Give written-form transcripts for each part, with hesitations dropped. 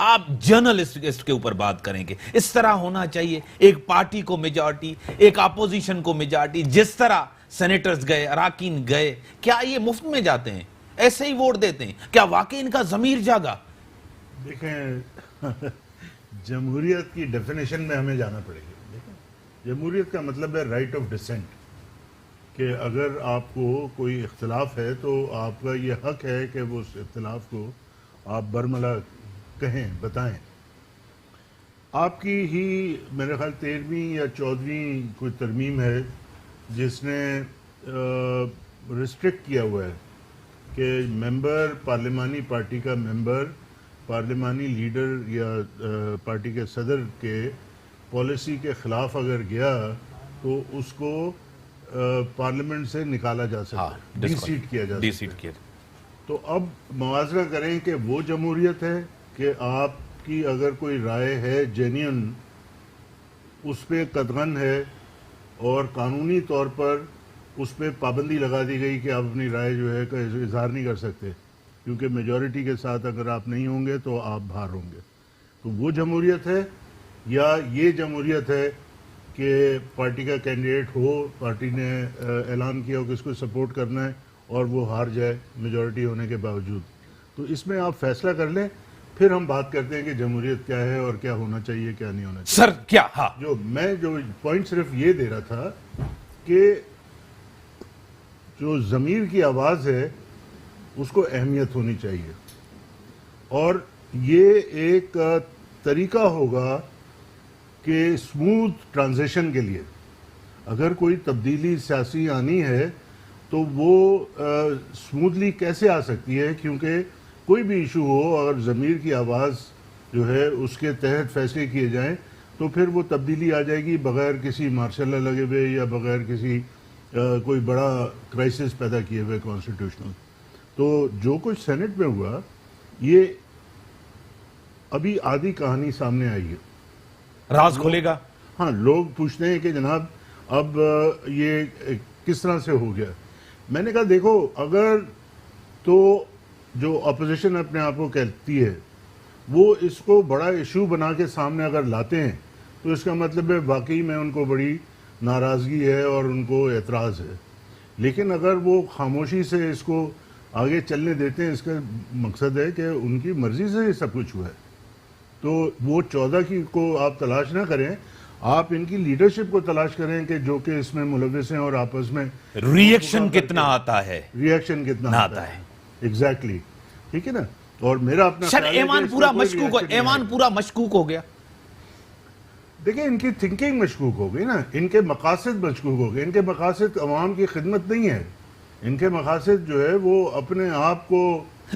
آپ جرنلسٹ اس کے اوپر بات کریں گے اس طرح ہونا چاہیے, ایک پارٹی کو میجارٹی, ایک اپوزیشن کو میجارٹی, جس طرح سینیٹرز گئے, اراکین گئے, کیا یہ مفت میں جاتے ہیں, ایسے ہی ووٹ دیتے ہیں؟ کیا واقعی ان کا ضمیر جاگا؟ دیکھیں جمہوریت کی ڈیفینیشن میں ہمیں جانا پڑے گا. دیکھیں جمہوریت کا مطلب ہے رائٹ آف ڈسینٹ, کہ اگر آپ کو کوئی اختلاف ہے تو آپ کا یہ حق ہے کہ وہ اس اختلاف کو آپ برملا کہیں, بتائیں. آپ کی ہی میرے خیال 13ویں یا 14ویں کوئی ترمیم ہے جس نے ریسٹرکٹ کیا ہوا ہے کہ ممبر, پارلیمانی پارٹی کا ممبر پارلیمانی لیڈر یا پارٹی کے صدر کے پالیسی کے خلاف اگر گیا تو اس کو پارلیمنٹ سے نکالا جا سکتا ہے, ڈی سیٹ کیا جا سکتا ہے. تو اب موازنہ کریں کہ وہ جمہوریت ہے کہ آپ کی اگر کوئی رائے ہے جینیئن, اس پہ قطعاً ہے اور قانونی طور پر اس پہ پابندی لگا دی گئی کہ آپ اپنی رائے جو ہے کا اظہار نہیں کر سکتے, کیونکہ میجورٹی کے ساتھ اگر آپ نہیں ہوں گے تو آپ باہر ہوں گے. تو وہ جمہوریت ہے, یا یہ جمہوریت ہے کہ پارٹی کا کینڈیڈیٹ ہو, پارٹی نے اعلان کیا ہو کہ اس کو سپورٹ کرنا ہے اور وہ ہار جائے میجورٹی ہونے کے باوجود. تو اس میں آپ فیصلہ کر لیں, پھر ہم بات کرتے ہیں کہ جمہوریت کیا ہے اور کیا ہونا چاہیے کیا نہیں ہونا چاہیے. سر کیا جو پوائنٹ صرف یہ دے رہا تھا کہ جو ضمیر کی آواز ہے اس کو اہمیت ہونی چاہیے, اور یہ ایک طریقہ ہوگا کہ اسموتھ ٹرانزیشن کے لیے اگر کوئی تبدیلی سیاسی آنی ہے تو وہ اسموتھلی کیسے آ سکتی ہے, کیونکہ کوئی بھی ایشو ہو اگر ضمیر کی آواز جو ہے اس کے تحت فیصلے کیے جائیں تو پھر وہ تبدیلی آ جائے گی بغیر کسی مارشل لا لگے ہوئے یا بغیر کسی کوئی بڑا کرائسس پیدا کیے ہوئے کانسٹیٹیوشنل. تو جو کچھ سینٹ میں ہوا یہ ابھی آدھی کہانی سامنے آئی ہے, راز کھلے گا. ہاں, لوگ پوچھتے ہیں کہ جناب اب یہ کس طرح سے ہو گیا. میں نے کہا دیکھو, اگر تو جو اپوزیشن اپنے آپ کو کہتی ہے وہ اس کو بڑا ایشو بنا کے سامنے اگر لاتے ہیں تو اس کا مطلب ہے واقعی میں ان کو بڑی ناراضگی ہے اور ان کو اعتراض ہے. لیکن اگر وہ خاموشی سے اس کو آگے چلنے دیتے ہیں, اس کا مقصد ہے کہ ان کی مرضی سے یہ سب کچھ ہوا ہے. تو وہ 14 کی کو آپ تلاش نہ کریں, آپ ان کی لیڈرشپ کو تلاش کریں کہ جو کہ اس میں ملوث ہیں اور آپس میں ری ایکشن کتنا آتا ہے, ریئیکشن کتنا آتا ہے. ایگزیکٹلی, ٹھیک ہے نا. اور میرا اپنا سر ایوان پورا مشکوک ہو گیا. دیکھیں ان کی تھنکنگ مشکوک ہو گئی نا, ان کے مقاصد مشکوک ہو گئے. ان کے مقاصد عوام کی خدمت نہیں ہے, ان کے مقاصد جو ہے وہ اپنے آپ کو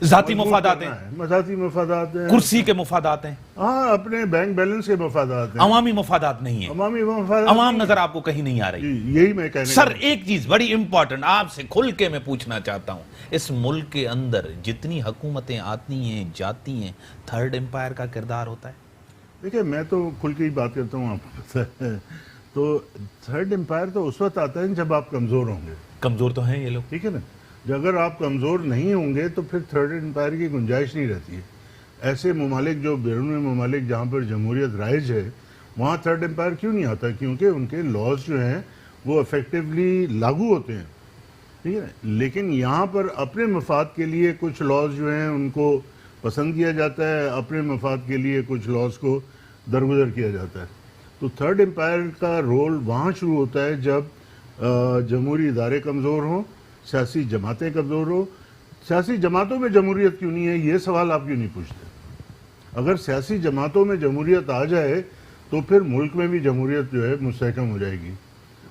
ذاتی مفادات ہیں, ذاتی مفادات ہیں, کرسی کے مفادات ہیں, ہاں اپنے بینک بیلنس کے مفادات ہیں, عوامی مفادات نہیں ہیں. عوامی مفادات, عوام نظر آپ کو کہیں نہیں آ رہی. یہی میں کہنے سر ایک چیز بڑی امپورٹنٹ آپ سے کھل کے میں پوچھنا چاہتا ہوں, اس ملک کے اندر جتنی حکومتیں آتی ہیں جاتی ہیں, تھرڈ امپائر کا کردار ہوتا ہے. دیکھیں میں تو کھل کے ہی بات کرتا ہوں, آپ کو پتہ ہے. تو تھرڈ امپائر تو اس وقت آتا ہے جب آپ کمزور ہوں گے. کمزور تو ہیں یہ لوگ, ٹھیک ہے نا. اگر آپ کمزور نہیں ہوں گے تو پھر تھرڈ امپائر کی گنجائش نہیں رہتی ہے. ایسے ممالک جو بیرونی ممالک جہاں پر جمہوریت رائج ہے وہاں تھرڈ امپائر کیوں نہیں آتا, کیونکہ ان کے لاز جو ہیں وہ افیکٹولی لاگو ہوتے ہیں, ٹھیک ہے. لیکن یہاں پر اپنے مفاد کے لیے کچھ لاز جو ہیں ان کو پسند کیا جاتا ہے, اپنے مفاد کے لیے کچھ لاز کو درگزر کیا جاتا ہے. تو تھرڈ امپائر کا رول وہاں شروع ہوتا ہے جب جمہوری ادارے کمزور ہوں, سیاسی جماعتیں کمزور ہوں. سیاسی جماعتوں میں جمہوریت کیوں نہیں ہے یہ سوال آپ کیوں نہیں پوچھتے. اگر سیاسی جماعتوں میں جمہوریت آ جائے تو پھر ملک میں بھی جمہوریت جو ہے مستحکم ہو جائے گی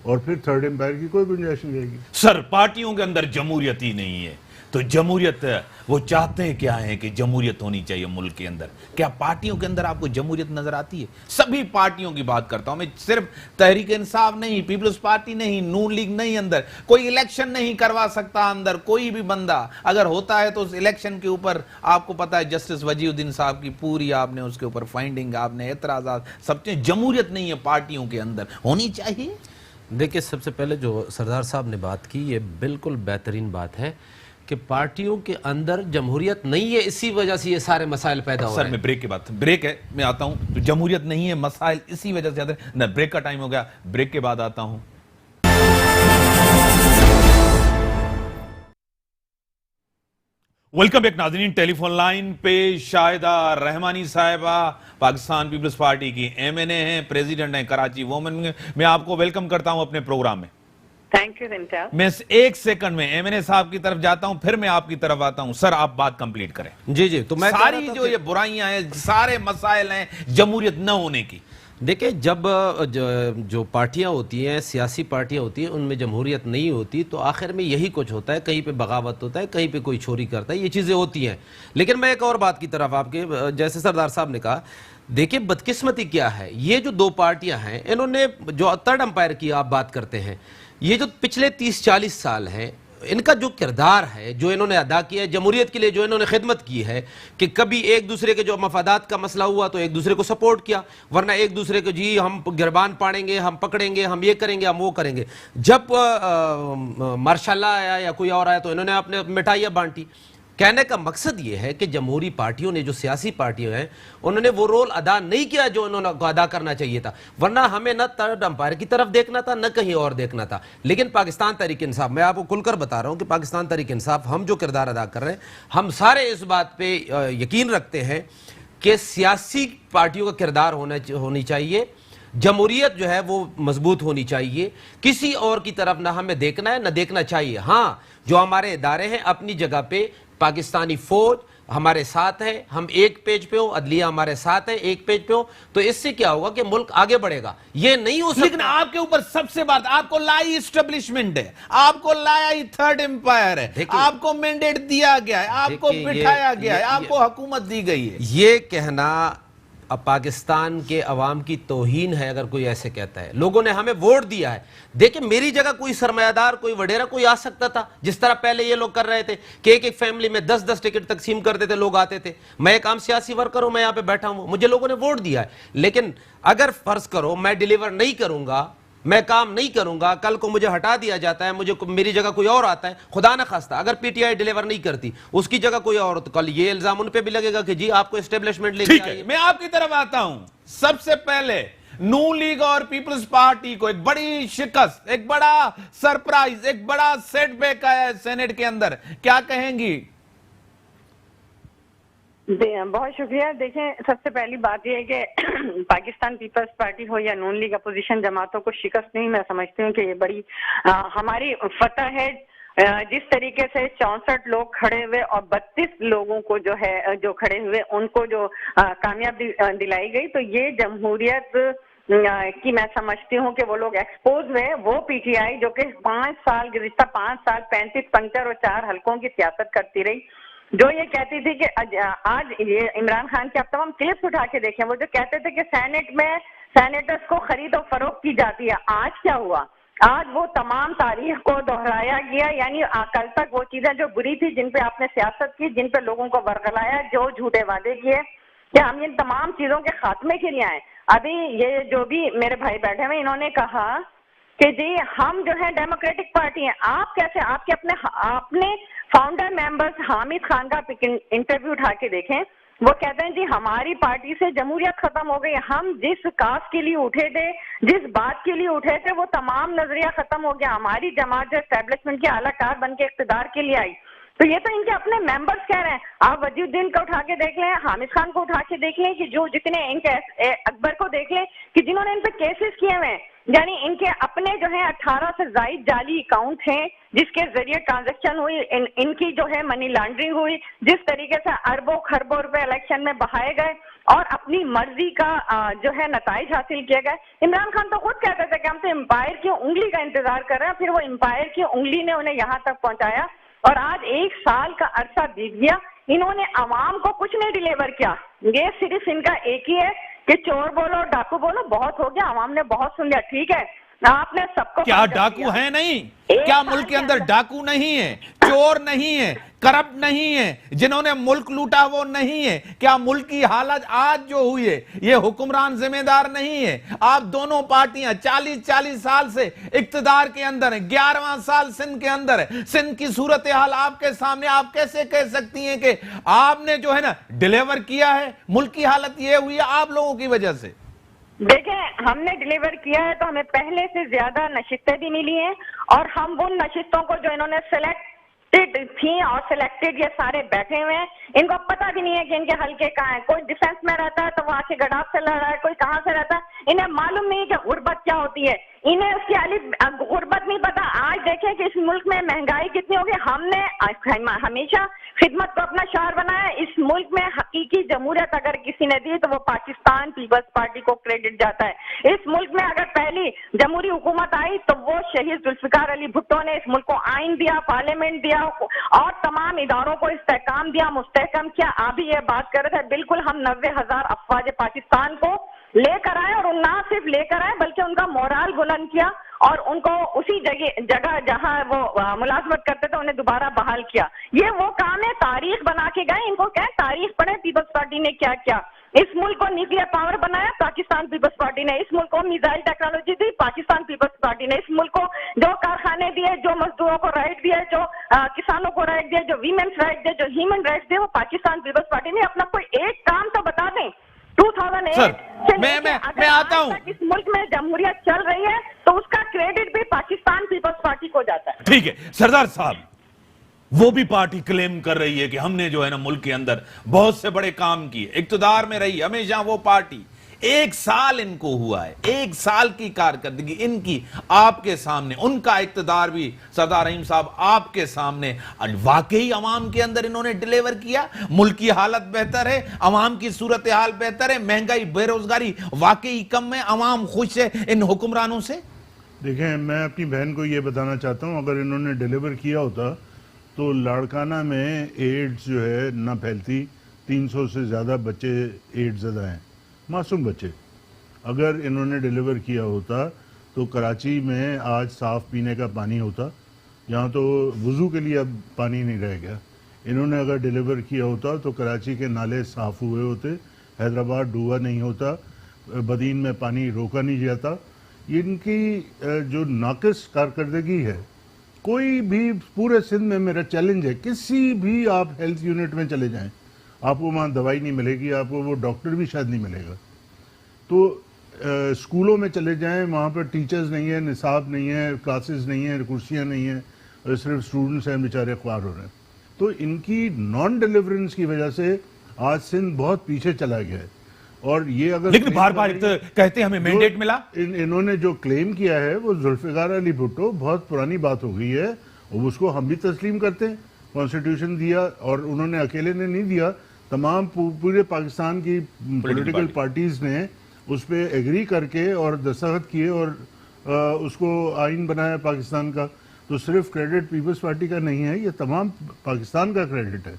اور پھر تھرڈ امپائر کی کوئی گنجائش نہیں رہے گی. سر پارٹیوں کے اندر جمہوریت ہی نہیں ہے تو جمہوریت وہ چاہتے ہیں کیا ہے کہ جمہوریت ہونی چاہیے ملک کے اندر. کیا پارٹیوں کے اندر آپ کو جمہوریت نظر آتی ہے؟ سبھی پارٹیوں کی بات کرتا ہوں میں, صرف تحریک انصاف نہیں, پیپلز پارٹی نہیں, نون لیگ نہیں, اندر کوئی الیکشن نہیں کروا سکتا اندر کوئی بھی بندہ. اگر ہوتا ہے تو اس الیکشن کے اوپر آپ کو پتا ہے جسٹس وجیہ الدین صاحب کی پوری آپ نے اس کے اوپر فائنڈنگ, آپ نے اعتراضات, سب چیز. جمہوریت نہیں ہے پارٹیوں کے اندر, ہونی چاہیے. دیکھیں سب سے پہلے جو سردار صاحب نے بات کی یہ بالکل بہترین بات ہے کہ پارٹیوں کے اندر جمہوریت نہیں ہے, اسی وجہ سے یہ سارے مسائل پیدا ہو سر رہے میں ہیں. بریک کے بعد, بریک ہے, میں آتا ہوں. تو جمہوریت نہیں ہے, مسائل اسی وجہ سے آتے ہیں. نہ بریک کا ٹائم ہو گیا, بریک کے بعد آتا ہوں. ویلکم بیک ناظرین. ٹیلی فون لائن پہ شاہدہ رحمانی صاحبہ پاکستان پیپلز پارٹی کی ایم این اے ہیں, پریزیڈنٹ ہیں کراچی وومن. میں آپ کو ویلکم کرتا ہوں اپنے پروگرام میں. Thank you انٹا. میں ایک سیکنڈ میں ایم این اے صاحب کی طرف جاتا ہوں, پھر میں آپ کی طرف آتا ہوں. سر آپ بات کمپلیٹ کریں. جی تو میں ساری جو یہ برائیاں ہیں, سارے مسائل ہیں جمہوریت نہ ہونے کی. دیکھیں, جب جو پارٹیاں ہوتی ہیں, سیاسی پارٹیاں ہوتی ہیں, ان میں جمہوریت نہیں ہوتی تو آخر میں یہی کچھ ہوتا ہے. کہیں پہ بغاوت ہوتا ہے, کہیں پہ کوئی چوری کرتا ہے, یہ چیزیں ہوتی ہیں. لیکن میں ایک اور بات کی طرف آپ کے, جیسے سردار صاحب نے کہا, دیکھیں بدقسمتی کیا ہے, یہ جو دو پارٹیاں ہیں انہوں نے جو تھرڈ امپائر کی آپ بات کرتے ہیں, یہ جو پچھلے 30-40 سال ہیں, ان کا جو کردار ہے, جو انہوں نے ادا کیا ہے جمہوریت کے لیے, جو انہوں نے خدمت کی ہے, کہ کبھی ایک دوسرے کے جو مفادات کا مسئلہ ہوا تو ایک دوسرے کو سپورٹ کیا, ورنہ ایک دوسرے کو جی ہم گربان پاڑیں گے, ہم پکڑیں گے, ہم یہ کریں گے, ہم وہ کریں گے. جب ماشاء اللہ آیا یا کوئی اور آیا تو انہوں نے اپنے مٹھائیاں بانٹی. کہنے کا مقصد یہ ہے کہ جمہوری پارٹیوں نے, جو سیاسی پارٹیاں ہیں, انہوں نے وہ رول ادا نہیں کیا جو انہوں نے ادا کرنا چاہیے تھا. ورنہ ہمیں نہ تھرڈ امپائر کی طرف دیکھنا تھا, نہ کہیں اور دیکھنا تھا. لیکن پاکستان تحریک انصاف, میں آپ کو کھل کر بتا رہا ہوں کہ پاکستان تحریک انصاف, ہم جو کردار ادا کر رہے ہیں, ہم سارے اس بات پہ یقین رکھتے ہیں کہ سیاسی پارٹیوں کا کردار ہونی چاہیے, جمہوریت جو ہے وہ مضبوط ہونی چاہیے, کسی اور کی طرف نہ ہمیں دیکھنا ہے نہ دیکھنا چاہیے. ہاں, جو ہمارے ادارے ہیں اپنی جگہ پہ, پاکستانی فوج ہمارے ساتھ ہے, ہم ایک پیج پہ ہوں, عدلیہ ہمارے ساتھ ہے, ایک پیج پہ ہوں, تو اس سے کیا ہوگا کہ ملک آگے بڑھے گا. یہ نہیں ہو سکتا. لیکن آپ کے اوپر سب سے بات, آپ کو لائی اسٹیبلشمنٹ ہے, آپ کو لائی تھرڈ امپائر ہے, آپ کو مینڈیٹ دیا گیا ہے, آپ کو بٹھایا گیا ہے, آپ کو حکومت دی گئی ہے. یہ کہنا اب پاکستان کے عوام کی توہین ہے اگر کوئی ایسے کہتا ہے. لوگوں نے ہمیں ووٹ دیا ہے. دیکھیں, میری جگہ کوئی سرمایہ دار, کوئی وڈیرا, کوئی آ سکتا تھا, جس طرح پہلے یہ لوگ کر رہے تھے کہ ایک ایک فیملی میں 10-10 ٹکٹ تقسیم کرتے تھے, لوگ آتے تھے. میں ایک عام سیاسی ورکر ہوں, میں یہاں پہ بیٹھا ہوں, مجھے لوگوں نے ووٹ دیا ہے. لیکن اگر فرض کرو میں ڈیلیور نہیں کروں گا, میں کام نہیں کروں گا, کل کو مجھے ہٹا دیا جاتا ہے, مجھے میری جگہ کوئی اور آتا ہے, خدا نہ خواستہ اگر پی ٹی آئی ڈیلیور نہیں کرتی, اس کی جگہ کوئی اور, تو کل یہ الزام ان پہ بھی لگے گا کہ جی آپ کو اسٹیبلشمنٹ لے کے آئیے. میں آپ کی طرف آتا ہوں. سب سے پہلے نون لیگ اور پیپلز پارٹی کو ایک بڑی شکست, ایک بڑا سرپرائز, ایک بڑا سیٹ بیک آیا ہے سینٹ کے اندر, کیا کہیں گی؟ بہت شکریہ. دیکھیں, سب سے پہلی بات یہ ہے کہ پاکستان پیپلز پارٹی ہو یا نون لیگ اپوزیشن جماعتوں کو شکست نہیں, میں سمجھتی ہوں کہ یہ بڑی ہماری فتح ہے. جس طریقے سے 64 لوگ کھڑے ہوئے اور 32 لوگوں کو جو ہے جو کھڑے ہوئے ان کو جو کامیابی دلائی گئی, تو یہ جمہوریت کی میں سمجھتی ہوں کہ وہ لوگ ایکسپوز ہوئے. وہ پی ٹی آئی جو کہ 5 سال, گزشتہ 5 سال 35 پنکچر اور 4 حلقوں کی سیاست کرتی رہی, جو یہ کہتی تھی کہ آج یہ عمران خان کے اب تمام کلپس اٹھا کے دیکھیں, وہ جو کہتے تھے کہ سینٹ میں سینیٹرز کو خرید و فروخت کی جاتی ہے, آج کیا ہوا؟ آج وہ تمام تاریخ کو دہرایا گیا. یعنی کل تک وہ چیزیں جو بری تھی, جن پہ آپ نے سیاست کی, جن پہ لوگوں کو ورغلایا, جو جھوٹے وعدے کیے کہ ہم ان تمام چیزوں کے خاتمے کے لیے آئے. ابھی یہ جو بھی میرے بھائی بیٹھے ہوئے, انہوں نے کہا کہ جی ہم جو ہے ڈیموکریٹک پارٹی ہیں. آپ کیسے, آپ کے اپنے فاؤنڈر ممبرز حامد خان کا انٹرویو اٹھا کے دیکھیں, وہ کہتے ہیں جی ہماری پارٹی سے جمہوریت ختم ہو گئی, ہم جس کاز کے لیے اٹھے تھے, جس بات کے لیے اٹھے تھے, وہ تمام نظریہ ختم ہو گیا. ہماری جماعت جو اسٹیبلشمنٹ کی اعلیٰ کار بن کے اقتدار کے لیے آئی. تو یہ تو ان کے اپنے ممبرز کہہ رہے ہیں. آپ وجی الدین کو اٹھا کے دیکھ لیں, حامد خان کو اٹھا کے دیکھ لیں, کہ جو جتنے ان کے اکبر کو دیکھ لیں کہ جنہوں نے ان پہ کیسز کیے ہوئے ہیں, یعنی ان کے اپنے جو ہیں 18 سے زائد جعلی اکاؤنٹ ہیں جس کے ذریعے ٹرانزیکشن ہوئی, ان کی جو ہے منی لانڈرنگ ہوئی, جس طریقے سے اربوں خربوں روپے الیکشن میں بہائے گئے اور اپنی مرضی کا جو ہے نتائج حاصل کیے گئے. عمران خان تو خود کہتے تھے کہ ہم تو امپائر کی انگلی کا انتظار کر رہے ہیں, پھر وہ امپائر کی انگلی نے انہیں یہاں تک پہنچایا, اور آج 1 سال کا عرصہ بیت گیا, انہوں نے عوام کو کچھ نہیں ڈیلیور کیا. یہ صرف ان کا ایک ہی ہے کہ چور بولو اور ڈاکو بولو, بہت ہو گیا, عوام نے بہت سن لیا, ٹھیک ہے, آپ نے سب کو کیا ڈاکو ہیں نہیں؟ کیا ملک کے اندر ڈاکو نہیں ہے، چور نہیں ہے، کرپٹ نہیں ہے، جنہوں نے ملک لوٹا وہ نہیں ہے؟ کیا ملک کی حالت آج جو ہوئی ہے یہ حکمران ذمہ دار نہیں ہے؟ آپ دونوں پارٹیاں 40 سال سے اقتدار کے اندر ہیں، 11واں سال سندھ کے اندر ہے، سندھ کی صورتحال آپ کے سامنے، آپ کیسے کہہ سکتی ہیں کہ آپ نے جو ہے نا ڈیلیور کیا ہے؟ ملک کی حالت یہ ہوئی ہے آپ لوگوں کی وجہ سے۔ دیکھیں ہم نے ڈیلیور کیا ہے تو ہمیں پہلے سے زیادہ نشستیں بھی ملی ہیں، اور ہم ان نشستوں کو جو انہوں نے سلیکٹڈ تھیں اور سلیکٹڈ یہ سارے بیٹھے ہوئے ہیں، ان کو پتہ بھی نہیں ہے کہ ان کے حلقے کہاں ہیں۔ کوئی ڈیفنس میں رہتا ہے تو وہاں کے گڈاف سے لڑ رہا ہے، کوئی کہاں سے رہتا ہے، انہیں معلوم نہیں کہ غربت کیا ہوتی ہے، انہیں اس کی غربت نہیں پتا۔ آج دیکھیں کہ اس ملک میں مہنگائی کتنی ہوگی۔ ہم نے ہمیشہ خدمت کو اپنا شعار بنایا۔ اس ملک میں حقیقی جمہوریت اگر کسی نے دی تو وہ پاکستان پیپلز پارٹی کو کریڈٹ جاتا ہے۔ اس ملک میں اگر پہلی جمہوری حکومت آئی تو وہ شہید ذوالفقار علی بھٹو نے اس ملک کو آئین دیا، پارلیمنٹ دیا اور تمام اداروں کو استحکام دیا، مستحکم کیا۔ آپ بھی یہ بات کر رہے تھے، بالکل ہم 90,000 افواج پاکستان کو لے کر آئے، اور نہ صرف لے کر آئے بلکہ ان کا مورال بلند کیا اور ان کو اسی جگہ جہاں وہ ملازمت کرتے تھے انہیں دوبارہ بحال کیا۔ یہ وہ کام ہے، تاریخ بنا کے گئے۔ ان کو کہیں تاریخ پڑھیں پیپلز پارٹی نے کیا کیا۔ اس ملک کو نیوکلیر پاور بنایا پاکستان پیپلز پارٹی نے، اس ملک کو میزائل ٹیکنالوجی دی پاکستان پیپلز پارٹی نے، اس ملک کو جو کارخانے دیے، جو مزدوروں کو رائٹ دیے، جو کسانوں کو رائٹ دیے، جو ویمنس رائٹ دیے، جو ہیومن رائٹس دیے، وہ پاکستان پیپلز پارٹی نے۔ اپنا کوئی ایک کام تو بتا دیں 2008 سے میں آتا ہوں، اس ملک میں جمہوریت چل رہی ہے تو اس کا کریڈٹ بھی پاکستان پیپلز پارٹی کو جاتا ہے۔ ٹھیک ہے سردار صاحب، وہ بھی پارٹی کلیم کر رہی ہے کہ ہم نے جو ہے نا ملک کے اندر بہت سے بڑے کام کیے، اقتدار میں رہی ہمیشہ وہ پارٹی۔ 1 سال ان کو ہوا ہے، 1 سال کی کارکردگی ان کی آپ کے سامنے، ان کا اقتدار بھی سردار رحیم صاحب آپ کے سامنے، واقعی عوام کے اندر انہوں نے ڈیلیور کیا؟ ملک کی حالت بہتر ہے، عوام کی صورتحال بہتر ہے، مہنگائی بے روزگاری واقعی کم ہے، عوام خوش ہے ان حکمرانوں سے؟ دیکھیں میں اپنی بہن کو یہ بتانا چاہتا ہوں، اگر انہوں نے ڈیلیور کیا ہوتا تو لاڑکانہ میں ایڈز جو ہے نہ پھیلتی۔ 300 سے زیادہ بچے ایڈز زدہ ہیں، معصوم بچے۔ اگر انہوں نے ڈیلیور کیا ہوتا تو کراچی میں آج صاف پینے کا پانی ہوتا، یہاں تو وضو کے لیے اب پانی نہیں رہ گیا۔ انہوں نے اگر ڈیلیور کیا ہوتا تو کراچی کے نالے صاف ہوئے ہوتے، حیدرآباد ڈوبا نہیں ہوتا، بدین میں پانی روکا نہیں جاتا۔ ان کی جو ناقص کارکردگی ہے، کوئی بھی پورے سندھ میں میرا چیلنج ہے، کسی بھی آپ ہیلتھ یونٹ میں چلے جائیں آپ کو وہاں دوائی نہیں ملے گی، آپ کو وہ ڈاکٹر بھی شاید نہیں ملے گا۔ تو اسکولوں میں چلے جائیں وہاں پر ٹیچرز نہیں ہیں، نصاب نہیں ہے، کلاسز نہیں ہیں، کرسیاں نہیں ہیں، اور صرف اسٹوڈنٹس ہیں بیچارے خوار ہو رہے ہیں۔ تو ان کی نان ڈیلیورنس کی وجہ سے آج سندھ بہت پیچھے چلا گیا ہے۔ اور یہ اگر لیکن بار بار کہتے ہیں ہمیں مینڈیٹ ملا، انہوں نے جو کلیم کیا ہے وہ ذوالفقار علی بھٹو، بہت پرانی بات ہو گئی ہے، اور اس کو ہم بھی تسلیم کرتے ہیں۔ کانسٹیٹیوشن دیا، اور انہوں نے اکیلے نے نہیں دیا، تمام پورے پاکستان کی پولیٹیکل پارٹیز نے اس پہ ایگری کر کے اور دستخط کیے اور اس کو آئین بنایا پاکستان کا۔ تو صرف کریڈٹ پیپلز پارٹی کا نہیں ہے، یہ تمام پاکستان کا کریڈٹ ہے۔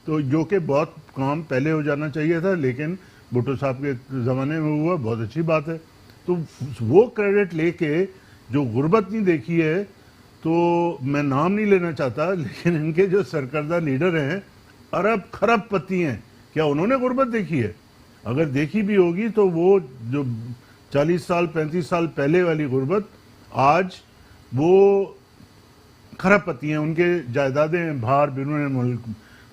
تو جو کہ بہت کام پہلے ہو جانا چاہیے تھا، لیکن بھٹو صاحب کے زمانے میں ہوا، بہت اچھی بات ہے۔ تو وہ کریڈٹ لے کے جو غربت نہیں دیکھی ہے، تو میں نام نہیں لینا چاہتا، لیکن ان کے جو سرکردہ لیڈر ہیں ارب خرب پتی ہیں، کیا انہوں نے غربت دیکھی ہے؟ اگر دیکھی بھی ہوگی تو وہ جو 40 سال 35 سال پہلے والی غربت، آج وہ خرب پتی ہیں، ان کے جائیدادیں باہر بیرون ملک۔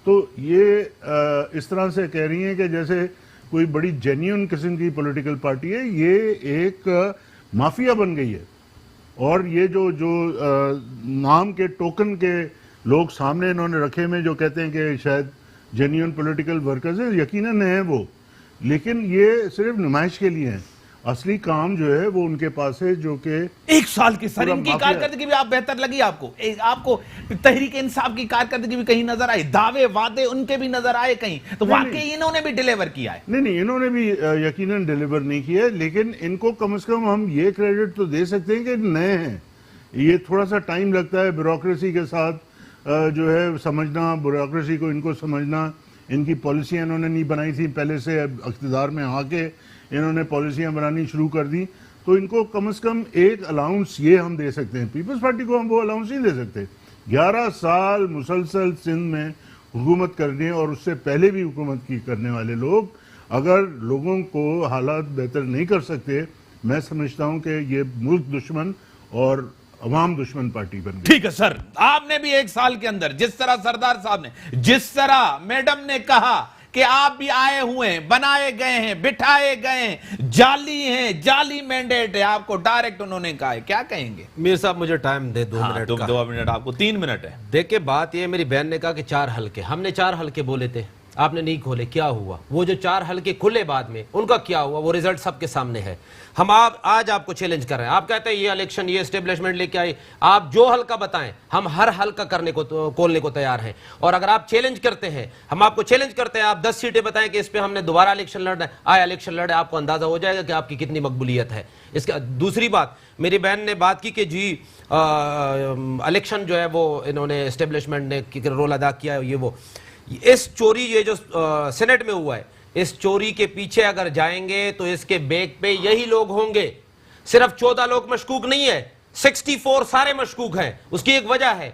تو یہ اس طرح سے کہہ رہی ہیں کہ جیسے کوئی بڑی جینیون قسم کی پولیٹیکل پارٹی ہے، یہ ایک مافیا بن گئی ہے۔ اور یہ جو نام کے ٹوکن کے لوگ سامنے انہوں نے رکھے میں جو کہتے ہیں کہ شاید جینیون پولیٹیکل ورکرز ہیں، یقیناً ہیں وہ، لیکن یہ صرف نمائش کے لیے ہیں۔ اصلی کام جو ہے وہ ان کے پاس ہے، جو کہ 1 سال کی سر ان کی کارکردگی بھی آپ بہتر لگی آپ کو تحریک انصاف کی کارکردگی بھی کہیں نظر آئی، دعوے وعدے ان کے بھی نظر آئے کہیں؟ تو واقعی انہوں نے بھی ڈیلیور کیا ہے؟ نہیں انہوں نے بھی یقیناً ڈیلیور نہیں کیا ہے، لیکن ان کو کم از کم ہم یہ کریڈٹ تو دے سکتے ہیں کہ نئے ہیں۔ یہ تھوڑا سا ٹائم لگتا ہے بیوروکریسی کے ساتھ جو ہے سمجھنا، بیوروکریسی کو ان کو سمجھنا۔ ان کی پالیسیاں انہوں نے نہیں بنائی تھی پہلے سے، اب اقتدار میں آ کے انہوں نے پالیسیاں بنانی شروع کر دی۔ تو ان کو کم از کم ایک الاؤنس یہ ہم دے سکتے ہیں. پیپلز پارٹی کو ہم وہ الاؤنس نہیں دے سکتے. 11 سال مسلسل سندھ میں حکومت کرنے اور اس سے پہلے بھی حکومت کی کرنے والے لوگ اگر لوگوں کو حالات بہتر نہیں کر سکتے, میں سمجھتا ہوں کہ یہ ملک دشمن اور عوام دشمن پارٹی بن گئی. ٹھیک ہے سر, آپ نے بھی 1 سال کے اندر جس طرح سردار صاحب نے, جس طرح میڈم نے کہا کہ آپ بھی آئے ہوئے ہیں, بنائے گئے ہیں, بٹھائے گئے ہیں, جعلی ہیں, جعلی مینڈیٹ ہے, آپ کو ڈائریکٹ انہوں نے کہا ہے, کیا کہیں گے؟ میر صاحب مجھے ٹائم دے 2 منٹ کا. 2 منٹ, آپ کو 3 منٹ ہے. دیکھیں بات یہ, میری بہن نے کہا کہ 4 حلقے, ہم نے 4 حلقے بولے تھے, آپ نے نہیں کھولے, کیا ہوا؟ وہ جو 4 حلقے کھلے بعد میں, ان کا کیا ہوا؟ وہ رزلٹ سب کے سامنے ہے. ہم آج آپ کو چیلنج کر رہے ہیں, آپ کہتے ہیں یہ الیکشن, یہ اسٹیبلشمنٹ لے کے آئی, آپ جو حلقہ بتائیں ہم ہر حلقہ کرنے کو کھولنے کو تیار ہیں. اور اگر آپ چیلنج کرتے ہیں, ہم آپ کو چیلنج کرتے ہیں, آپ 10 سیٹیں بتائیں کہ اس پہ ہم نے دوبارہ الیکشن لڑنا ہے, آئے الیکشن لڑے, آپ کو اندازہ ہو جائے گا کہ آپ کی کتنی مقبولیت ہے. اس کا دوسری بات, میری بہن نے بات کی کہ جی الیکشن جو ہے وہ انہوں نے اسٹیبلشمنٹ نے رول ادا کیا ہے, یہ وہ. اس چوری یہ جو سینٹ میں ہوا ہے, اس چوری کے پیچھے اگر جائیں گے تو اس کے بیک پہ یہی لوگ ہوں گے. صرف 14 لوگ مشکوک نہیں ہے, 64 سارے مشکوک ہیں. اس کی ایک وجہ ہے,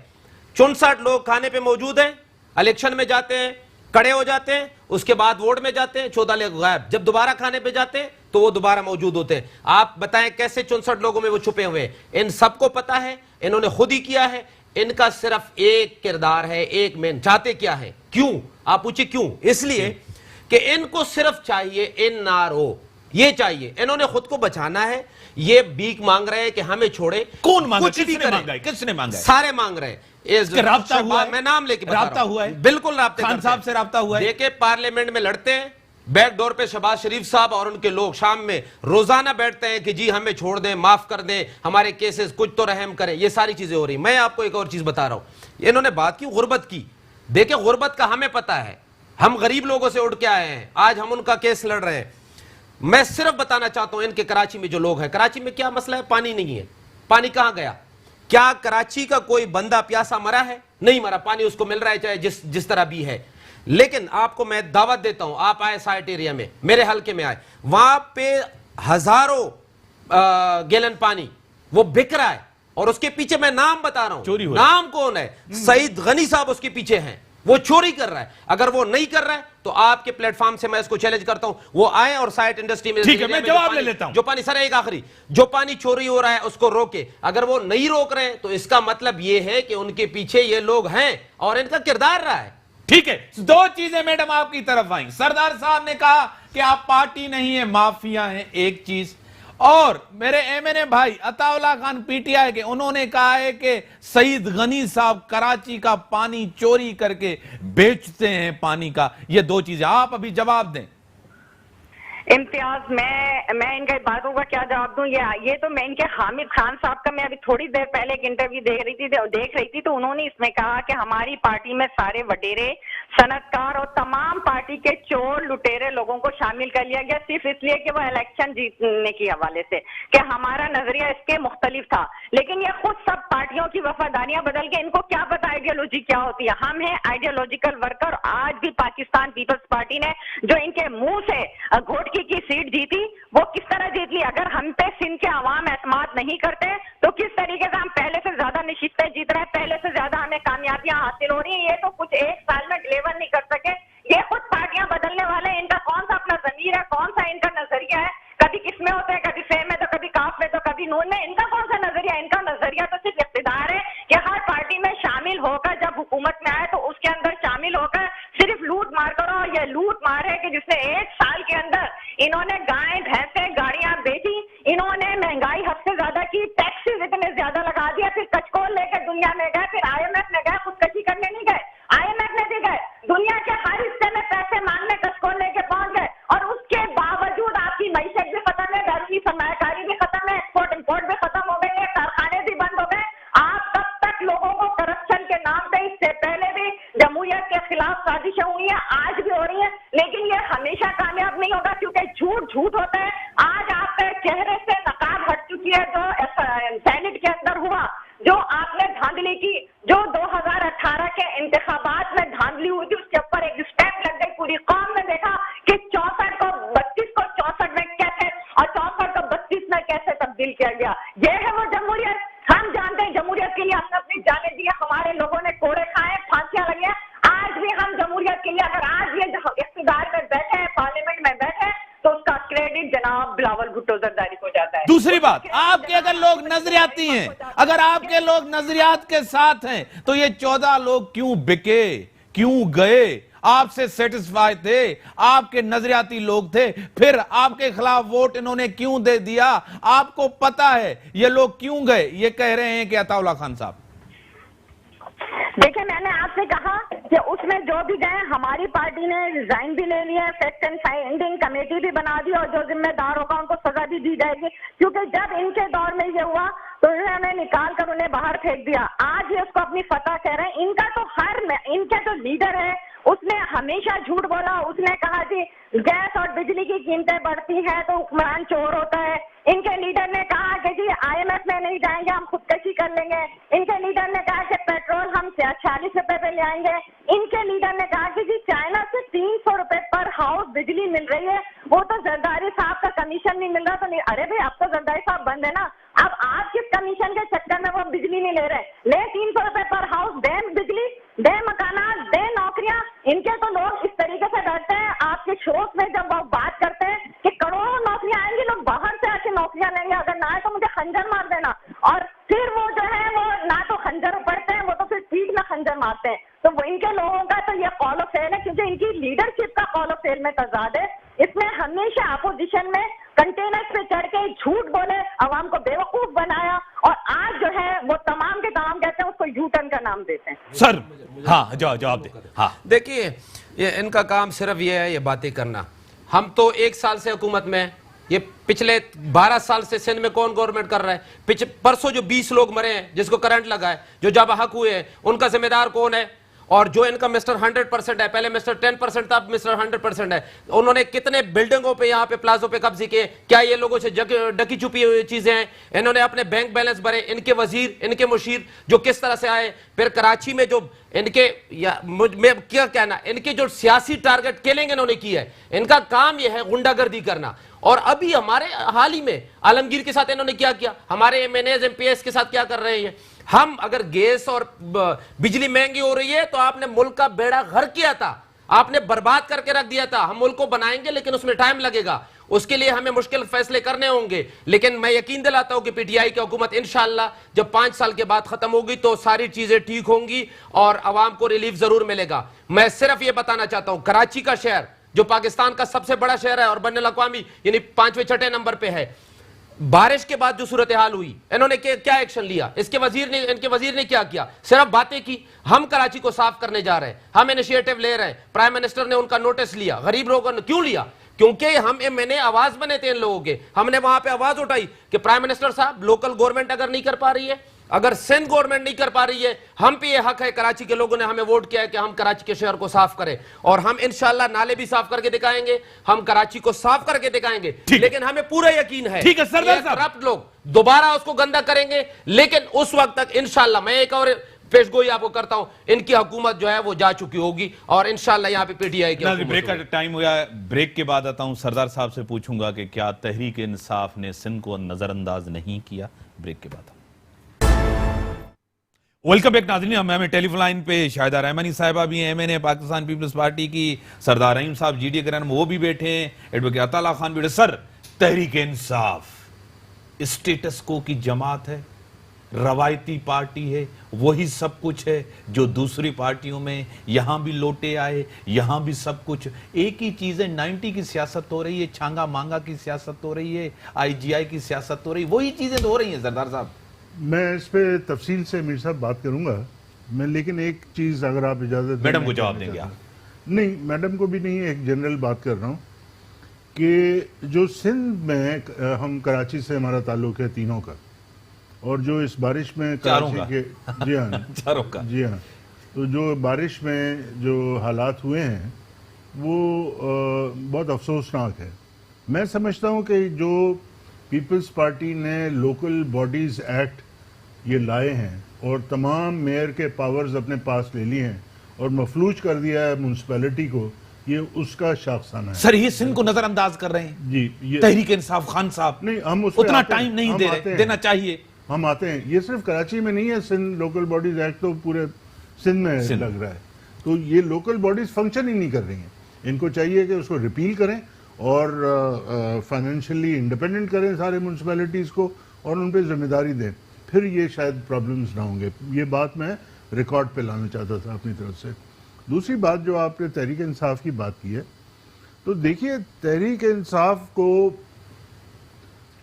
64 لوگ کھانے پہ موجود ہیں, الیکشن میں جاتے ہیں, کڑے ہو جاتے ہیں, اس کے بعد ووٹ میں جاتے ہیں, 14 لوگ غائب. جب دوبارہ کھانے پہ جاتے ہیں تو وہ دوبارہ موجود ہوتے ہیں. آپ بتائیں کیسے 64 لوگوں میں وہ چھپے ہوئے ہیں؟ ان سب کو پتا ہے, انہوں نے خود ہی کیا ہے. ان کا صرف ایک کردار ہے, ایک مین. چاہتے کیا ہے؟ کیوں؟ آپ پوچھیں کیوں؟ اس لیے کہ ان کو صرف چاہیے NRO, یہ چاہیے. انہوں نے خود کو بچانا ہے, یہ بھیک مانگ رہے ہیں کہ ہمیں چھوڑے. کون مانگا؟ کچھ بھی کریں, کس نے مانگا ہے؟ سارے مانگ رہے ہیں. رابطہ ہوا ہے, میں نام لے کے رابطہ ہوا ہے, بالکل رابطے خان صاحب سے رابطہ ہوا ہے. دیکھیں پارلیمنٹ میں لڑتے ہیں, بیک ڈور پہ شہباز شریف صاحب اور ان کے لوگ شام میں روزانہ بیٹھتے ہیں کہ جی ہمیں چھوڑ دیں, معاف کر دیں, ہمارے کیسز کچھ تو رحم کریں. یہ ساری چیزیں ہو رہی. میں آپ کو ایک اور چیز بتا رہا ہوں, انہوں نے بات کی غربت کی. دیکھیں غربت کا ہمیں پتا ہے, ہم غریب لوگوں سے اٹھ کے آئے ہیں, آج ہم ان کا کیس لڑ رہے ہیں. میں صرف بتانا چاہتا ہوں ان کے کراچی میں جو لوگ ہیں, کراچی میں کیا مسئلہ ہے؟ پانی نہیں ہے. پانی کہاں گیا؟ کیا کراچی کا کوئی بندہ پیاسا مرا ہے؟ نہیں مرا. پانی اس کو مل رہا ہے چاہے جس طرح بھی ہے. لیکن آپ کو میں دعوت دیتا ہوں, آپ آئے سائٹ ایریا میں, میرے حلقے میں آئے, وہاں پہ ہزاروں گیلن پانی وہ بک رہا ہے, اور اس کے پیچھے میں نام بتا رہا ہوں, نام کون ہے؟ سعید غنی صاحب اس کے پیچھے ہیں. وہ چوری کر رہا ہے. اگر وہ نہیں کر رہا ہے تو آپ کے پلیٹ فارم سے میں اس کو چیلنج کرتا ہوں, وہ آئیں اور سائٹ انڈسٹری میں ٹھیک ہے, میں جواب لے لیتا ہوں. جو پانی, سر ایک آخری, جو پانی چوری ہو رہا ہے اس کو روکے. اگر وہ نہیں روک رہے ہیں تو اس کا مطلب یہ ہے کہ ان کے پیچھے یہ لوگ ہیں اور ان کا کردار رہا ہے. ٹھیک ہے, 2 چیزیں میڈم آپ کی طرف آئیں. سردار صاحب نے کہا کہ آپ پارٹی نہیں ہیں, مافیا ہیں, ایک چیز. اور میرے MNA بھائی عطا اللہ خان PTI کے, انہوں نے کہا ہے کہ سعید غنی صاحب کراچی کا پانی چوری کر کے بیچتے ہیں پانی کا. یہ 2 چیزیں آپ ابھی جواب دیں. امتیاز, میں ان کے باتوں کا کیا جواب دوں؟ یہ تو میں ان کے حامد خان صاحب کا, میں ابھی تھوڑی دیر پہلے ایک انٹرویو دیکھ رہی تھی تو انہوں نے اس میں کہا کہ ہماری پارٹی میں سارے وڈیرے, صنعتکار اور تمام پارٹی کے چور لٹیرے لوگوں کو شامل کر لیا گیا صرف اس لیے کہ وہ الیکشن جیتنے کے حوالے سے, کہ ہمارا نظریہ اس کے مختلف تھا. لیکن یہ خود سب پارٹیوں کی وفاداریاں بدل کے, ان کو کیا پتا آئیڈیالوجی کیا ہوتی ہے. ہم ہیں آئیڈیالوجیکل ورکر. آج بھی پاکستان پیپلز پارٹی نے جو ان کے منہ سے گھوٹ کی سیٹ جیتی, وہ کس طرح جیت لی؟ اگر ہم پہ سندھ کے عوام اعتماد نہیں کرتے تو کس طریقے سے ہم پہلے سے زیادہ نشستیں جیت رہے ہیں, پہلے سے زیادہ ہمیں کامیابیاں حاصل ہو رہی ہیں. یہ تو کچھ 1 سال میں ڈلیور نہیں کر سکے. یہ خود پارٹیاں بدلنے والے ہیں. ان کا کون سا اپنا ضمیر ہے, کون سا ان کا نظریہ ہے؟ کبھی کس میں ہوتے ہیں, کبھی فیم میں تو کبھی کاف میں تو کبھی نون میں. ان کا کون سا نظریہ ہے؟ ان کا نظریہ تو صرف اقتدار ہے کہ ہر پارٹی میں شامل ہو کر جب حکومت میں آئے تو اس کے اندر شامل ہو کر صرف لوٹ مار کرو. یہ لوٹ مار ہے کہ جس نے 1 سال کے اندر انہوں نے گائیں بھینسیں گاڑیاں بیچی, انہوں نے مہنگائی حد سے زیادہ کی, ٹیکسز اتنے زیادہ لگا دیا, پھر کچکول لے کے دنیا میں گئے, پھر IMF میں گئے, خودکشی کرنے نہیں گئے, IMF میں بھی گئے, دنیا کے ہر حصے میں پیسے مانگنے کچکول لے کے پہنچ گئے. اور اس کے باوجود آپ کی معیشت بھی ختم ہے, بیرونی سرمایہ کاری بھی ختم ہے, ایکسپورٹ امپورٹ بھی ختم ہو گئی ہے, کارخانے بھی بند ہو گئے. آپ کب تک لوگوں کو کرپشن کے نام پہ, اس سے پہلے بھی جمہوریت کے خلاف سازشیں ہوئی ہیں, آج بھی ہو رہی ہیں, لیکن یہ ہمیشہ کامیاب نہیں ہوگا کیونکہ جھوٹ ہوتا ہے. آج آپ کے چہرے سے نقاب ہٹ چکی ہے جو سینٹ کے اندر ہوا, جو آپ نے دھاندلی کی, جو 2018 کے انتخابات میں دھاندلی ہوئی تھی, اس کے اوپر ایک اسٹیپ لگ گئی. پوری قوم نے دیکھا کہ 64 کو 32 کو 64 میں کیسے اور 64 کو 32 میں کیسے تبدیل کیا گیا. یہ ہے وہ جمہوریت. ہم جانتے ہیں جمہوریت کے لیے ہم نے اپنی جانیں دی, ہمارے لوگوں نے کوڑے کھائے, پھانسیاں لگی ہیں. آج بھی ہم جمہوریت کے لیے, اگر آج یہ اقتدار میں بیٹھے ہیں, پارلیمنٹ میں بیٹھے ہیں, تو اس کا کریڈٹ جناب بلاول بھٹو زرداری کو جاتا ہے. دوسری بات, آپ کے اگر لوگ نظریاتی ہیں, اگر آپ کے لوگ نظریات کے ساتھ ہیں, تو یہ 14 لوگ کیوں بکے, کیوں گئے؟ آپ سے سیٹسفائی تھے, آپ کے نظریاتی لوگ تھے, پھر آپ کے خلاف ووٹ انہوں نے کیوں دے دیا؟ آپ کو پتا ہے یہ لوگ کیوں گئے؟ یہ کہہ رہے ہیں کہ عطا اللہ خان صاحب. دیکھیں, میں نے آپ سے کہا کہ اس میں جو بھی گئے, ہماری پارٹی نے ریزائن بھی لے لیا, فیکٹ اینڈ فائنڈنگ کمیٹی بھی بنا دی, اور جو ذمہ دار ہوگا ان کو سزا بھی دی جائے گی, کیونکہ جب ان کے دور میں یہ ہوا تو انہوں نے نکال کر انہیں باہر پھینک دیا. آج یہ اس کو اپنی فتح کہہ رہے ہیں. ان کا تو ان کے جو لیڈر ہے اس نے ہمیشہ جھوٹ بولا. اس نے کہا جی گیس اور بجلی کی قیمتیں بڑھتی ہیں تو حکمران چور ہوتا ہے. ان کے لیڈر نے کہا کہ جی IMF میں نہیں جائیں گے, ہم خودکشی کر لیں گے. ان کے لیڈر نے کہا کہ پیٹرول ہم 46 روپے پہ لے آئیں گے. ان کے لیڈر نے کہا کہ جی چائنا سے 300 روپے پر ہاؤس بجلی مل رہی ہے, وہ تو زرداری صاحب کا کمیشن نہیں مل رہا. تو نہیں, ارے بھائی اب تو زرداری صاحب بند ہے نا, اب آپ کس کمیشن کے چکر میں وہ بجلی نہیں لے رہے؟ لے 300 روپے پر ہاؤس, دے بجلی, دے مکانات, دے نوکریاں. ان کے تو لوگ اس طریقے سے ڈرتے ہیں. آپ کے شوز میں جب وہ بات کرتے ہیں کہ کروڑوں نوکریاں آئیں گی, لوگ باہر سے آ کے نوکریاں لیں گے, اگر نہ آئے تو مجھے خنجر مار دینا. اور پھر وہ جو ہے وہ نہ تو خنجر پڑتے ہیں, وہ تو پھر پیٹھ میں خنجر مارتے ہیں. تو وہ ان کے لوگوں کا تو یہ قول و فعل ہے, کیونکہ ان کی لیڈرشپ کا قول و فعل میں تضاد ہے. اس میں ہمیشہ اپوزیشن میں کنٹینر پہ چڑھ کے جھوٹ بولے, عوام کو بیوقوف بنایا, اور آج جو ہے وہ تمام کے تمام کہتے ہیں اس کو یو ٹرن کا نام دیتے ہیں. سر ہاں جواب دیں. ہاں دیکھیے, یہ ان کا کام صرف یہ ہے یہ باتیں کرنا. ہم تو 1 سال سے حکومت میں, یہ پچھلے 12 سال سے سندھ میں کون گورنمنٹ کر رہا ہے؟ پرسوں جو 20 لوگ مرے ہیں جس کو کرنٹ لگا ہے, جو جب حق ہوئے ہیں, ان کا ذمہ دار کون ہے؟ اور جو ان کا مسٹر 100% ہے, پہلے مسٹر 10% تھا, اب مسٹر 100% ہے. انہوں نے کتنے بلڈنگوں پہ, یہاں پہ پلازوں پہ قبضے کیے؟ کیا یہ لوگوں سے ڈکی چھپی ہوئی چیزیں ہیں؟ انہوں نے اپنے بینک بیلنس بھرے. ان کے وزیر, ان کے مشیر جو کس طرح سے آئے, پھر کراچی میں جو ان کے, میں کیا کہنا, ان کے جو سیاسی ٹارگٹ کیلنگ انہوں نے کی ہے, ان کا کام یہ ہے غنڈہ گردی کرنا. اور ابھی ہمارے حال ہی میں عالمگیر کے ساتھ انہوں نے کیا کیا, ہمارے MNAs MPs کے ساتھ کیا کر رہے ہیں. ہم اگر گیس اور بجلی مہنگی ہو رہی ہے تو آپ نے ملک کا بیڑا غرق کیا تھا, آپ نے برباد کر کے رکھ دیا تھا. ہم ملک کو بنائیں گے لیکن اس میں ٹائم لگے گا, اس کے لیے ہمیں مشکل فیصلے کرنے ہوں گے. لیکن میں یقین دلاتا ہوں کہ PTI کی حکومت انشاءاللہ جب 5 سال کے بعد ختم ہوگی تو ساری چیزیں ٹھیک ہوں گی اور عوام کو ریلیف ضرور ملے گا. میں صرف یہ بتانا چاہتا ہوں, کراچی کا شہر جو پاکستان کا سب سے بڑا شہر ہے اور بین الاقوامی یعنی 5ویں 6 نمبر پہ ہے, بارش کے بعد جو صورتحال ہوئی, انہوں نے کیا ایکشن لیا؟ ان کے وزیر نے کیا کیا؟ صرف باتیں کی. ہم کراچی کو صاف کرنے جا رہے ہیں, ہم انیشیٹو لے رہے ہیں. پرائم منسٹر نے ان کا نوٹس لیا. غریب لوگوں نے کیوں لیا؟ کیونکہ ہم MNA آواز بنے تھے ان لوگوں کے. ہم نے وہاں پہ آواز اٹھائی کہ پرائم منسٹر صاحب, لوکل گورنمنٹ اگر نہیں کر پا رہی ہے, اگر سندھ گورنمنٹ نہیں کر پا رہی ہے, ہم پہ یہ حق ہے, کراچی کے لوگوں نے ہمیں ووٹ کیا ہے کہ ہم کراچی کے شہر کو صاف کریں, اور ہم انشاءاللہ نالے بھی صاف کر کے دکھائیں گے, ہم کراچی کو صاف کر کے دکھائیں گے. لیکن ہمیں پورا یقین ہے ٹھیک ہے سردار صاحب, کرپٹ لوگ دوبارہ اس کو گندا کریں گے, لیکن اس وقت تک انشاءاللہ میں ایک اور پیش گوئی آپ کو کرتا ہوں, ان کی حکومت جو ہے وہ جا چکی ہوگی, اور انشاءاللہ یہاں پہ PTI کی حکومت. بریک کا ٹائم ہو گیا, بریک کے بعد آتا ہوں. سردار صاحب سے پوچھوں گا کہ کیا تحریک انصاف نے سندھ کو نظر انداز نہیں کیا؟ بریک کے بعد. ویلکم بیک ناظرین, ہمیں ٹیلی فون لائن پہ شاہدہ رحمانی صاحبہ بھی ہیں, MNA پاکستان پیپلز پارٹی کی, سردار رحیم صاحب GDA کے رہنما وہ بھی بیٹھے ہیں, ایڈوکیٹ عطا اللہ خان بھی بیٹھے. سر, تحریک انصاف اسٹیٹس کو کی جماعت ہے, روایتی پارٹی ہے, وہی سب کچھ ہے جو دوسری پارٹیوں میں, یہاں بھی لوٹے آئے, یہاں بھی سب کچھ ایک ہی چیز ہے. 90 کی سیاست ہو رہی ہے, چھانگا مانگا کی سیاست ہو رہی ہے, IGI کی سیاست ہو رہی ہے, وہی چیزیں تو ہو رہی ہیں. سردار صاحب, میں اس پہ تفصیل سے میر صاحب بات کروں گا میں, لیکن ایک چیز اگر آپ اجازت میڈم کو جواب دیں گے آپ؟ نہیں, میڈم کو بھی نہیں, ایک جنرل بات کر رہا ہوں کہ جو سندھ میں ہم کراچی سے ہمارا تعلق ہے تینوں کا, اور جو اس بارش میں کراچی کے جی ہاں چاروں کا, جی ہاں, تو جو بارش میں جو حالات ہوئے ہیں وہ بہت افسوسناک ہے. میں سمجھتا ہوں کہ جو پیپلز پارٹی نے لوکل باڈیز ایکٹ یہ لائے ہیں اور تمام میئر کے پاورز اپنے پاس لے لیے ہیں اور مفلوج کر دیا ہے میونسپیلٹی کو یہ اس کا شاخسانہ ہے. سر یہ سندھ کو نظر انداز کر رہے ہیں جی یہ تحریک انصاف خان صاحب نہیں، ہم اس پہ اتنا آتے ہیں، ٹائم نہیں ہم دے آتے رہے، ہیں. دینا چاہیے. ہم آتے ہیں. یہ صرف کراچی میں نہیں ہے، سندھ لوکل باڈیز ایکٹ تو پورے سندھ میں لگ رہا ہے. تو یہ لوکل باڈیز فنکشن ہی نہیں کر رہی ہیں. ان کو چاہیے کہ اس کو ریپیل کریں اور فائنینشلی انڈیپینڈنٹ کریں سارے میونسپیلٹیز کو اور ان پہ ذمہ داری دیں. پھر یہ شاید پرابلمز نہ ہوں گے. یہ بات میں ریکارڈ پہ لانا چاہتا تھا اپنی طرف سے. دوسری بات جو آپ نے تحریک انصاف کی بات کی ہے، تو دیکھیے تحریک انصاف کو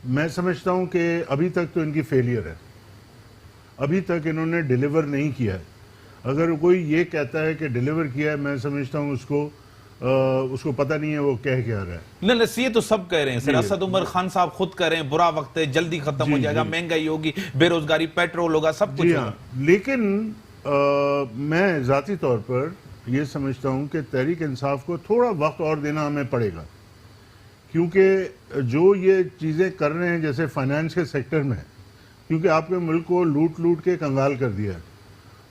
میں سمجھتا ہوں کہ ابھی تک تو ان کی فیلئر ہے. ابھی تک انہوں نے ڈیلیور نہیں کیا ہے. اگر کوئی یہ کہتا ہے کہ ڈیلیور کیا ہے، میں سمجھتا ہوں اس کو پتہ نہیں ہے وہ کہہ کیا رہا ہے. نہیں یہ تو سب کہہ رہے ہیں سر. اسد عمر خان صاحب خود کہہ رہے ہیں برا وقت ہے، جلدی ختم ہو جائے گا، مہنگائی ہوگی، بے روزگاری، پیٹرول ہوگا، سب کچھ ہوگا. لیکن میں ذاتی طور پر یہ سمجھتا ہوں کہ تحریک انصاف کو تھوڑا وقت اور دینا ہمیں پڑے گا، کیونکہ جو یہ چیزیں کر رہے ہیں جیسے فائنانس کے سیکٹر میں، کیونکہ آپ کے ملک کو لوٹ کے کنگال کر دیا ہے،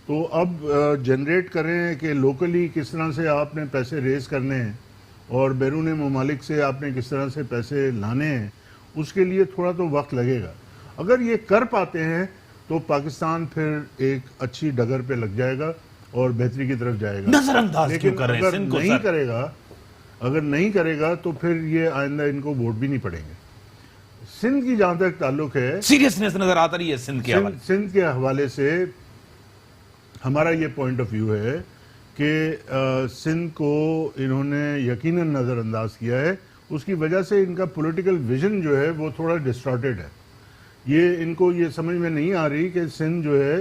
تو اب جنریٹ کریں کہ لوکلی کس طرح سے آپ نے پیسے ریز کرنے ہیں اور بیرون ممالک سے آپ نے کس طرح سے پیسے لانے ہیں، اس کے لیے تھوڑا تو وقت لگے گا. اگر یہ کر پاتے ہیں تو پاکستان پھر ایک اچھی ڈگر پہ لگ جائے گا اور بہتری کی طرف جائے گا. نظر انداز کیوں کر رہے ہیں سندھ کو سر؟ اگر نہیں کرے گا تو پھر یہ آئندہ ان کو ووٹ بھی نہیں پڑیں گے. سندھ کی جہاں تک تعلق ہے، سیریسنس نظر آتا رہی ہے سندھ کے حوالے سے ہمارا یہ پوائنٹ آف ویو ہے کہ سندھ کو انہوں نے یقیناً نظر انداز کیا ہے. اس کی وجہ سے ان کا پولیٹیکل ویژن جو ہے وہ تھوڑا ڈسٹارٹیڈ ہے. ان کو یہ سمجھ میں نہیں آ رہی کہ سندھ جو ہے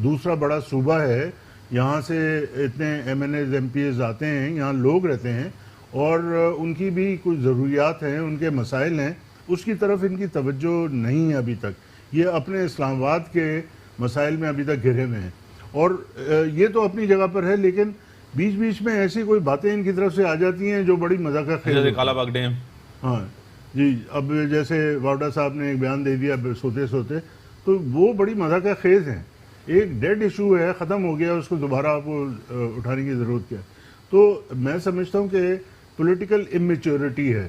دوسرا بڑا صوبہ ہے، یہاں سے اتنے MNAs MPs آتے ہیں، یہاں لوگ رہتے ہیں اور ان کی بھی کچھ ضروریات ہیں، ان کے مسائل ہیں، اس کی طرف ان کی توجہ نہیں ہے ابھی تک. یہ اپنے اسلام آباد کے مسائل میں ابھی تک گھرے ہوئے ہیں اور یہ تو اپنی جگہ پر ہے، لیکن بیچ بیچ میں ایسی کوئی باتیں ان کی طرف سے آ جاتی ہیں جو بڑی مزہ کا خیال ہے. کالا باغ ڈیم، ہاں جی، اب جیسے واوڈا صاحب نے ایک بیان دے دیا سوتے سوتے، تو وہ بڑی مزہ کا خیز ہیں. ایک ڈیڈ ایشو ہے، ختم ہو گیا، اس کو دوبارہ آپ کو اٹھانے کی ضرورت کیا ہے. تو میں سمجھتا ہوں کہ پولیٹیکل امیچورٹی ہے.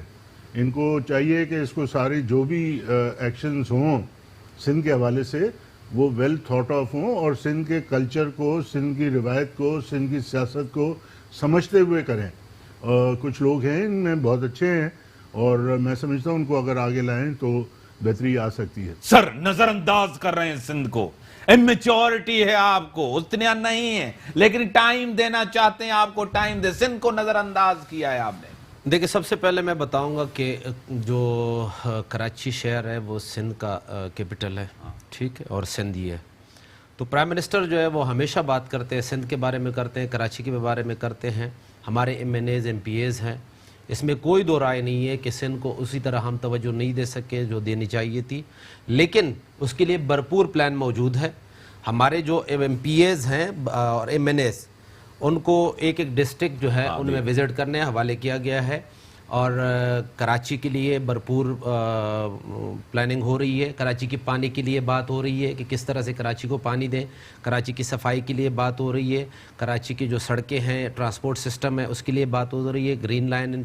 ان کو چاہیے کہ اس کو ساری جو بھی ایکشنز ہوں سندھ کے حوالے سے وہ ویل تھاٹ آف ہوں اور سندھ کے کلچر کو، سندھ کی روایت کو، سندھ کی سیاست کو سمجھتے ہوئے کریں. کچھ لوگ ہیں ان میں بہت اچھے ہیں اور میں سمجھتا ہوں ان کو اگر آگے لائیں تو بہتری آ سکتی ہے. سر نظر انداز کر رہے ہیں سندھ کو، امیچورٹی ہے آپ کو، اتنا نہیں ہے لیکن ٹائم دینا چاہتے ہیں، آپ کو ٹائم دے. سندھ کو نظر انداز کیا ہے آپ نے. دیکھیں سب سے پہلے میں بتاؤں گا کہ جو کراچی شہر ہے وہ سندھ کا کیپٹل ہے، ٹھیک ہے، اور سندھ ہی ہے. تو پرائم منسٹر جو ہے وہ ہمیشہ بات کرتے ہیں، سندھ کے بارے میں کرتے ہیں، کراچی کے بارے میں کرتے ہیں. ہمارے MNAs MPs ہیں، اس میں کوئی دو رائے نہیں ہے کہ سندھ کو اسی طرح ہم توجہ نہیں دے سکے جو دینی چاہیے تھی، لیکن اس کے لیے بھرپور پلان موجود ہے. ہمارے جو ایم پی ایز ہیں اور ایم این ایز، ان کو ایک ڈسٹرکٹ جو ہے ان میں وزٹ کرنے حوالے کیا گیا ہے اور کراچی کے لیے بھرپور پلاننگ ہو رہی ہے. کراچی کی پانی کے لیے بات ہو رہی ہے کہ کس طرح سے کراچی کو پانی دیں. کراچی کی صفائی کے لیے بات ہو رہی ہے. کراچی کی جو سڑکیں ہیں، ٹرانسپورٹ سسٹم ہے، اس کے لیے بات ہو رہی ہے. گرین لائن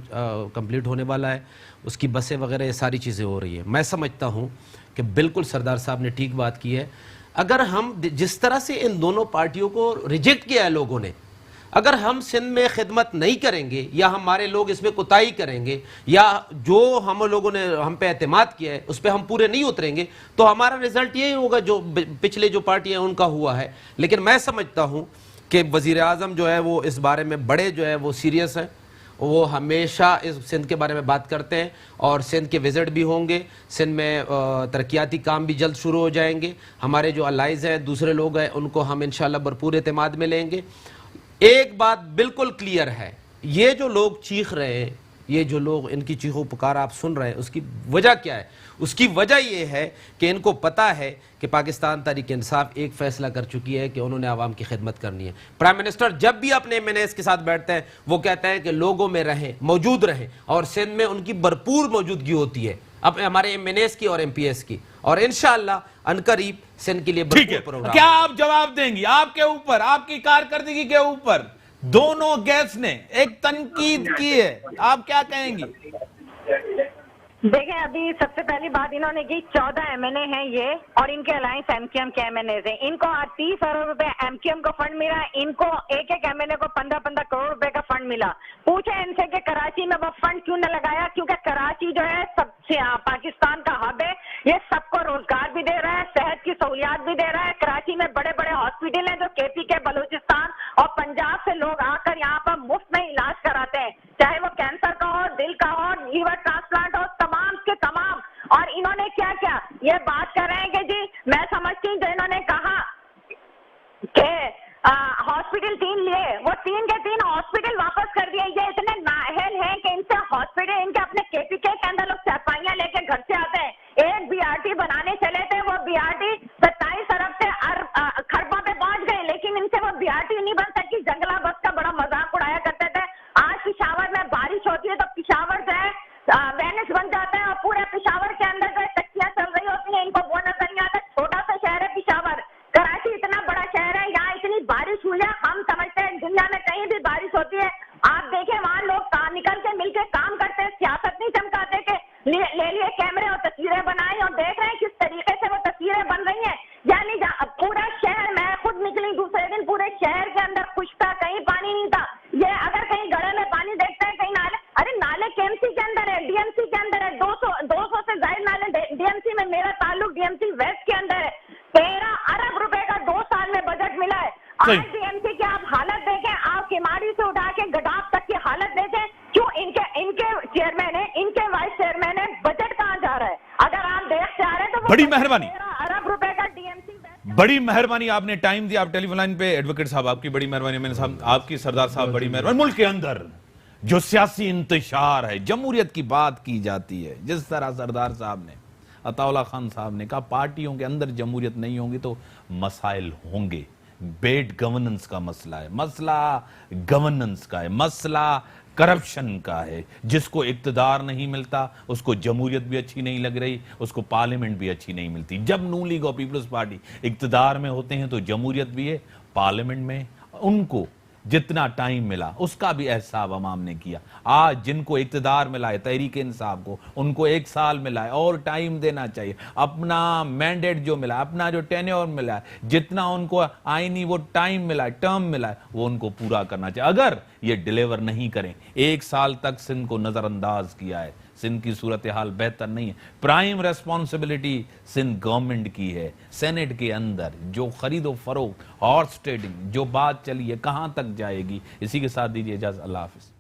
کمپلیٹ ہونے والا ہے، اس کی بسیں وغیرہ یہ ساری چیزیں ہو رہی ہیں. میں سمجھتا ہوں کہ بالکل سردار صاحب نے ٹھیک بات کی ہے. اگر ہم جس طرح سے ان دونوں پارٹیوں کو ریجیکٹ کیا ہے لوگوں نے، اگر ہم سندھ میں خدمت نہیں کریں گے یا ہمارے لوگ اس میں کوتاہی کریں گے یا جو ہم لوگوں نے ہم پہ اعتماد کیا ہے اس پہ ہم پورے نہیں اتریں گے تو ہمارا رزلٹ یہی ہوگا جو پچھلے جو پارٹیاں ان کا ہوا ہے. لیکن میں سمجھتا ہوں کہ وزیر اعظم جو ہے وہ اس بارے میں بڑے جو ہے وہ سیریس ہیں. وہ ہمیشہ اس سندھ کے بارے میں بات کرتے ہیں اور سندھ کے وزٹ بھی ہوں گے. سندھ میں ترقیاتی کام بھی جلد شروع ہو جائیں گے. ہمارے جو الائز ہیں، دوسرے لوگ ہیں، ان کو ہم انشاءاللہ بھرپور اعتماد میں لیں گے. ایک بات بالکل کلیئر ہے، یہ جو لوگ چیخ رہے ہیں، یہ جو لوگ ان کی چیخو پکار آپ سن رہے ہیں، اس کی وجہ کیا ہے؟ اس کی وجہ یہ ہے کہ ان کو پتا ہے کہ پاکستان تحریک انصاف ایک فیصلہ کر چکی ہے کہ انہوں نے عوام کی خدمت کرنی ہے. پرائم منسٹر جب بھی اپنے ایم این ایز کے ساتھ بیٹھتے ہیں وہ کہتے ہیں کہ لوگوں میں رہیں، موجود رہیں، اور سندھ میں ان کی بھرپور موجودگی ہوتی ہے، اب ہمارے ایم این ایز کی اور ایم پی ایس کی، اور انشاءاللہ عنقریب سندھ کے لیے بھرپور پروگرام. کیا آپ جواب دیں گی؟ آپ کے اوپر، آپ کی کارکردگی کے اوپر دونوں گیس نے ایک تنقید کی ہے, آپ کیا کہیں گی؟ دیکھیں ابھی سب سے پہلی بات انہوں نے کی 14 MNA ہیں یہ, اور ان کے الائنس MQM کے MNAs ہیں. ان کو 30 ارب روپے MQM کو فنڈ ملا, ان کو ایک ایک MNA کو 15-15 کروڑ روپے کا فنڈ ملا. پوچھیں ان سے کہ کراچی میں وہ فنڈ کیوں نہ لگایا, کیونکہ کراچی جو ہے سب سے پاکستان کا ہب ہے, یہ سب کو روزگار بھی دے رہا ہے, صحت کی سہولیات بھی دے رہا ہے. کراچی میں بڑے بڑے ہاسپٹل ہیں جو KP کے بلوچستان اور پنجاب سے لوگ آ کر یہاں پر مفت میں علاج کراتے ہیں, چاہے وہ کینسر کا ہو, دل کا ہو, لیور ٹرانسپلانٹ ہو, تمام کے تمام. اور انہوں نے کیا کیا یہ بات کر رہے ہیں کہ جی میں سمجھتی ہوں جو انہوں نے کہا کہ ہاسپٹل 3 لیے, وہ 3 کے 3 ہاسپٹل واپس کر دیے. یہ اتنے نااہل ہیں کہ ان سے ہاسپٹل, ان کے اپنے KPK کے اندر لوگ چارپائیاں لے کے گھر سے آتے ہیں. ایک BRT بنانے چلے تھے, وہ BRT 27 ارب سے خربوں پہ پہنچ گئے, لیکن ان سے وہ BRT نہیں بن سکی. جنگلہ بس کا بڑا مذاق اڑایا کرتے تھے. آج پشاور میں بارش ہوتی ہے تو پشاور جو ہے وینس بن جاتا ہے, اور پورے پشاور کے اندر جو ٹیکسیاں چل رہی ہوتی ہیں, ان کو وہ نظر نہیں آتا. چھوٹا سا شہر ہے پشاور, کراچی اتنا بڑا شہر ہے, یہاں اتنی بارش ہوئی ہے. ہم سمجھتے ہیں دنیا میں کہیں بھی بارش ہوتی ہے, آپ دیکھیں وہاں لوگ نکل کے مل کے کام کرتے ہیں, سیاست نہیں چمکاتے کہ لے لیے کیمرے اور تصویریں بنائی, اور دیکھ رہے ہیں کس طریقے سے وہ تصویریں بن رہی ہیں. یعنی پورا شہر, میں خود نکلی دوسرے دن, پورے شہر کے اندر خشک تھا, کہیں پانی نہیں تھا. یہ اگر کہیں گڑھے میں پانی دیکھتے ہیں, کہیں نالے, ارے نالے KMC کے اندر ہے, DMC کے اندر ہے, 200 سے زائد نالے DMC میں, میرا تعلق DMC ویسٹ کے اندر ہے. 13 ارب روپے کا 2 سال میں بجٹ ملا ہے. آج DMC کی آپ حالت دیکھیں, آپ کماڑی سے اٹھا کے گڈاف تک کی حالت دیکھیں. کیوں ان کے چیئرمین ہے, ان کے وائس چیئرمین ہے, بجٹ کہاں جا رہا ہے؟ اگر آپ دیکھ سے آ رہے ہیں تو بڑی مہربانی, 13 ارب روپے کا DMC ویسٹ. بڑی مہربانی, آپ نے ٹائم دیا. آپ ٹیلی فون لائن پہ, ایڈوکیٹ صاحب آپ کی بڑی مہربانی, میں نے صاحب آپ کی, سردار صاحب بڑی مہربانی. ملک کے اندر جو سیاسی انتشار ہے, جمہوریت کی بات کی جاتی ہے, جس طرح سردار صاحب نے, عطا اللہ خان صاحب نے کہا پارٹیوں کے اندر جمہوریت نہیں ہوگی تو مسائل ہوں گے. بیڈ گورننس کا مسئلہ ہے, مسئلہ گورننس کا ہے, مسئلہ کرپشن کا ہے. جس کو اقتدار نہیں ملتا اس کو جمہوریت بھی اچھی نہیں لگ رہی, اس کو پارلیمنٹ بھی اچھی نہیں ملتی. جب نون لیگ اور پیپلز پارٹی اقتدار میں ہوتے ہیں تو جمہوریت بھی ہے, پارلیمنٹ میں ان کو جتنا ٹائم ملا اس کا بھی احساب عوام نے کیا. آج جن کو اقتدار ملا ہے, تحریک انصاف کو, ان کو 1 سال ملا ہے, اور ٹائم دینا چاہیے. اپنا مینڈیٹ جو ملا ہے, اپنا جو ٹینیور ملا ہے, جتنا ان کو آئینی وہ ٹائم ملا ہے, ٹرم ملا ہے, وہ ان کو پورا کرنا چاہیے. اگر یہ ڈیلیور نہیں کریں, 1 سال تک سندھ کو نظر انداز کیا ہے, سندھ کی صورتحال بہتر نہیں ہے. پرائم ریسپانسبلٹی سندھ گورنمنٹ کی ہے. سینٹ کے اندر جو خرید و فروخت, ہارس ٹریڈنگ جو بات چلی ہے, کہاں تک جائے گی؟ اسی کے ساتھ دیجیے اجازت, اللہ حافظ.